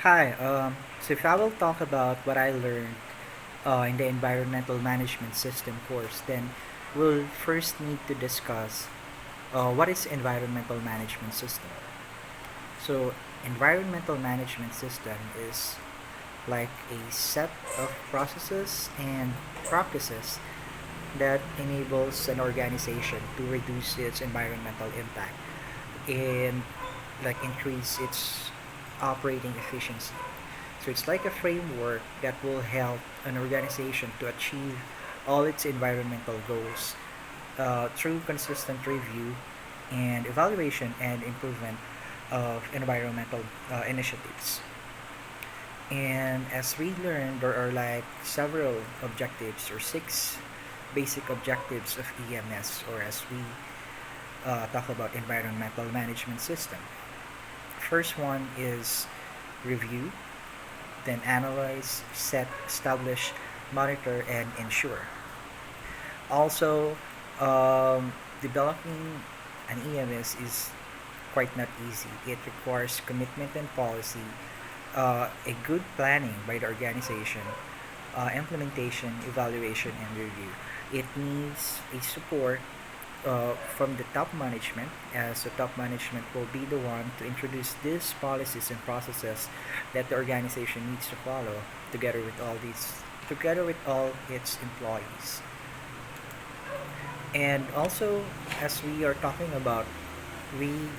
Hi, so if I will talk about what I learned in the environmental management system course, then we'll first need to discuss what is environmental management system. So, environmental management system is like a set of processes and practices that enables an organization to reduce its environmental impact and like increase its operating efficiency. So it's like a framework that will help an organization to achieve all its environmental goals through consistent review and evaluation and improvement of environmental initiatives. And as we learned, there are like several objectives or six basic objectives of EMS, or as we talk about environmental management system. First one is review, then analyze, set, establish, monitor, and ensure. Also, developing an EMS is quite not easy. It requires commitment and policy, a good planning by the organization, implementation, evaluation, and review. It needs a support from the top management, as the top management will be the one to introduce these policies and processes that the organization needs to follow together with all its employees. And also, as we are talking about, we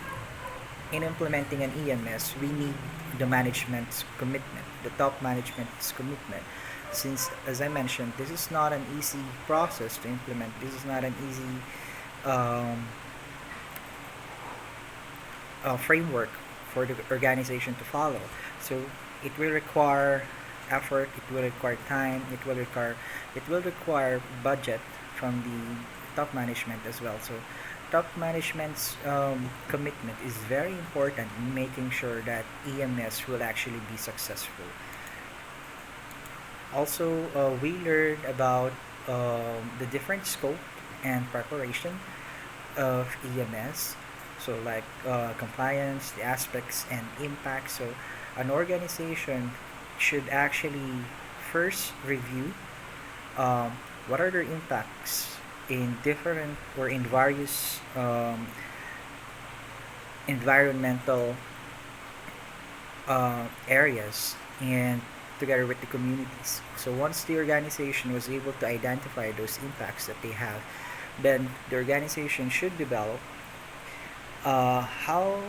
in implementing an EMS, we need the management's commitment, the top management's commitment. Since, as I mentioned, this is not an easy process to implement. This is not an easy um, framework for the organization to follow. So it will require effort. It will require time. It will require budget from the top management as well. So top management's commitment is very important in making sure that EMS will actually be successful. Also, we learned about the different scope and preparation of EMS. So, like compliance, the aspects, and impact. So, an organization should actually first review what are their impacts in different or in various environmental areas and together with the communities. So once the organization was able to identify those impacts that they have, then the organization should develop how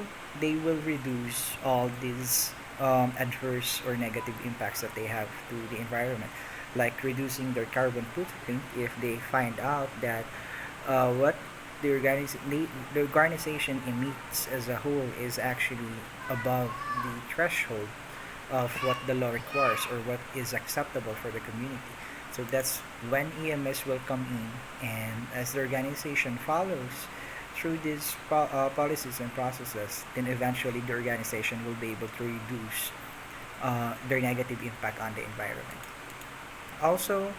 they will reduce all these adverse or negative impacts that they have to the environment, like reducing their carbon footprint if they find out that what the organization emits as a whole is actually above the threshold of what the law requires or what is acceptable for the community. So that's when EMS will come in, and as the organization follows through these policies and processes, then eventually the organization will be able to reduce their negative impact on the environment. Also,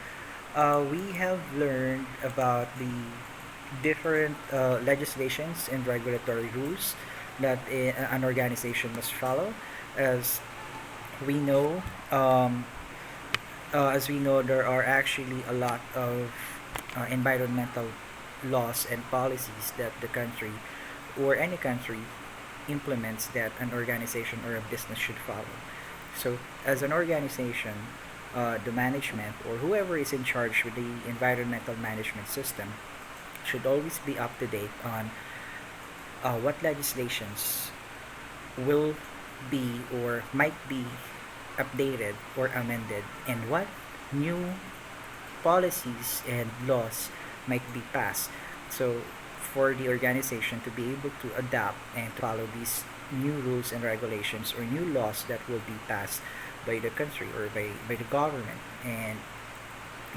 we have learned about the different legislations and regulatory rules that an organization must follow. As we know, there are actually a lot of environmental laws and policies that the country or any country implements that an organization or a business should follow. So, as an organization, the management or whoever is in charge with the environmental management system should always be up to date on what legislations will be or might be updated or amended, and what new policies and laws might be passed. So, for the organization to be able to adapt and to follow these new rules and regulations or new laws that will be passed by the country or by the government. And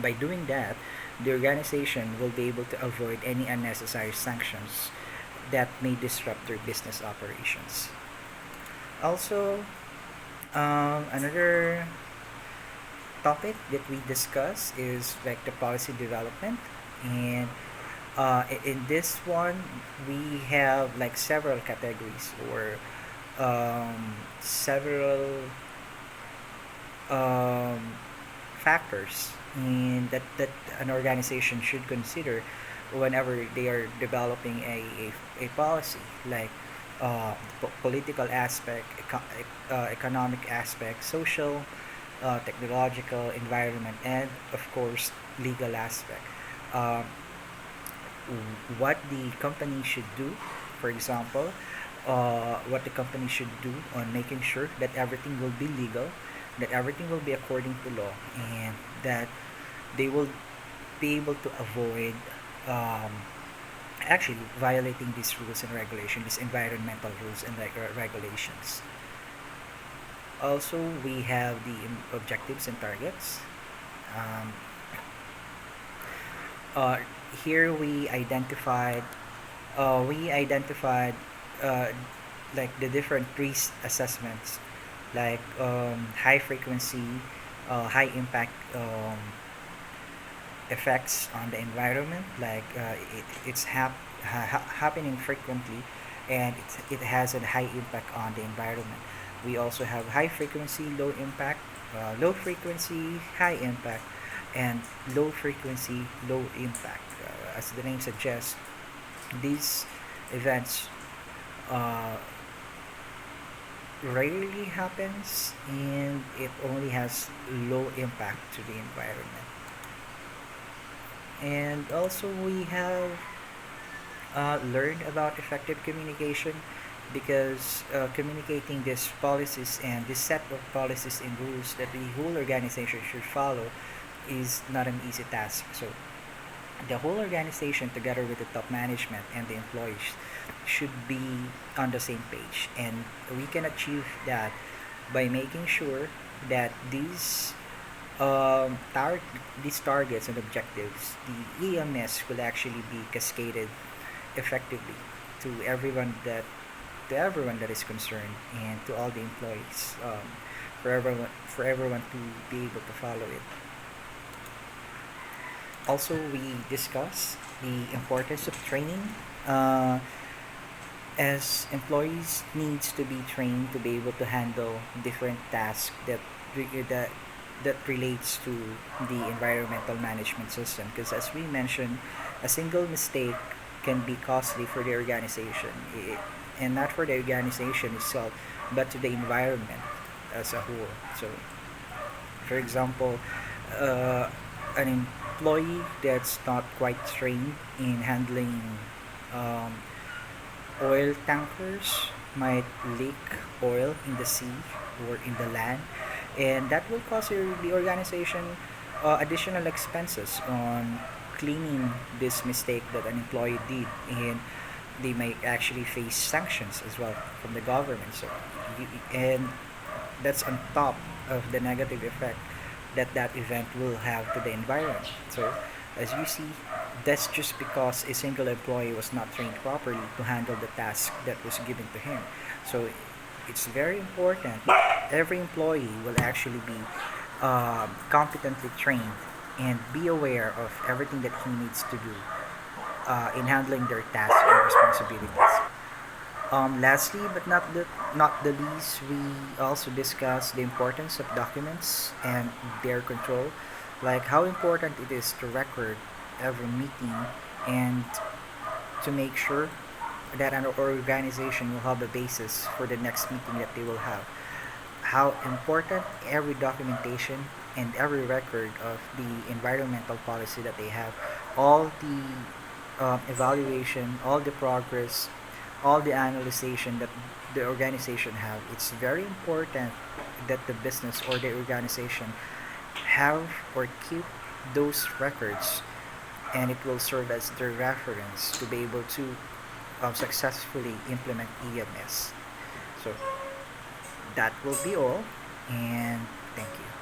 by doing that, the organization will be able to avoid any unnecessary sanctions that may disrupt their business operations. Also, another topic that we discuss is like the policy development, and in this one we have like several categories or several um, factors and that an organization should consider whenever they are developing a policy like political aspect, economic aspect, social, technological, environment, and of course legal aspect. Um, what the company should do, for example, what the company should do on making sure that everything will be legal, that everything will be according to law, and that they will be able to avoid um, actually violating these rules and regulations, these environmental rules and regulations. Also, we have the objectives and targets. Um, uh, Here we identified uh, like the different risk assessments, like high frequency, high impact effects on the environment, like happening frequently, and it has a high impact on the environment. We also have high frequency, low impact, low frequency, high impact, and low frequency, low impact. As the name suggests, these events uh, rarely happens and it only has low impact to the environment. And also we have learned about effective communication because communicating these policies and this set of policies and rules that the whole organization should follow is not an easy task. So the whole organization together with the top management and the employees should be on the same page, and we can achieve that by making sure that these targets and objectives, the EMS will actually be cascaded effectively to everyone that is concerned and to all the employees, for everyone to be able to follow it. Also, we discuss the importance of training, uh, as employees needs to be trained to be able to handle different tasks that relates to the environmental management system, because as we mentioned, a single mistake can be costly for the organization, and not for the organization itself but to the environment as a whole. So for example, uh, an employee that's not quite trained in handling um, oil tankers might leak oil in the sea or in the land, and that will cause the organization additional expenses on cleaning this mistake that an employee did, and they might actually face sanctions as well from the government. So, and that's on top of the negative effect that that event will have to the environment. So, as you see, that's just because a single employee was not trained properly to handle the task that was given to him. So, it's very important. Every employee will actually be competently trained and be aware of everything that he needs to do in handling their tasks and responsibilities. Lastly, but not the least, we also discuss the importance of documents and their control, like how important it is to record every meeting and to make sure that an organization will have a basis for the next meeting that they will have. How important every documentation and every record of the environmental policy that they have, all the evaluation, all the progress, all the analyzation that the organization have. It's very important that the business or the organization have or keep those records, and it will serve as their reference to be able to successfully implement EMS. So that will be all, and thank you.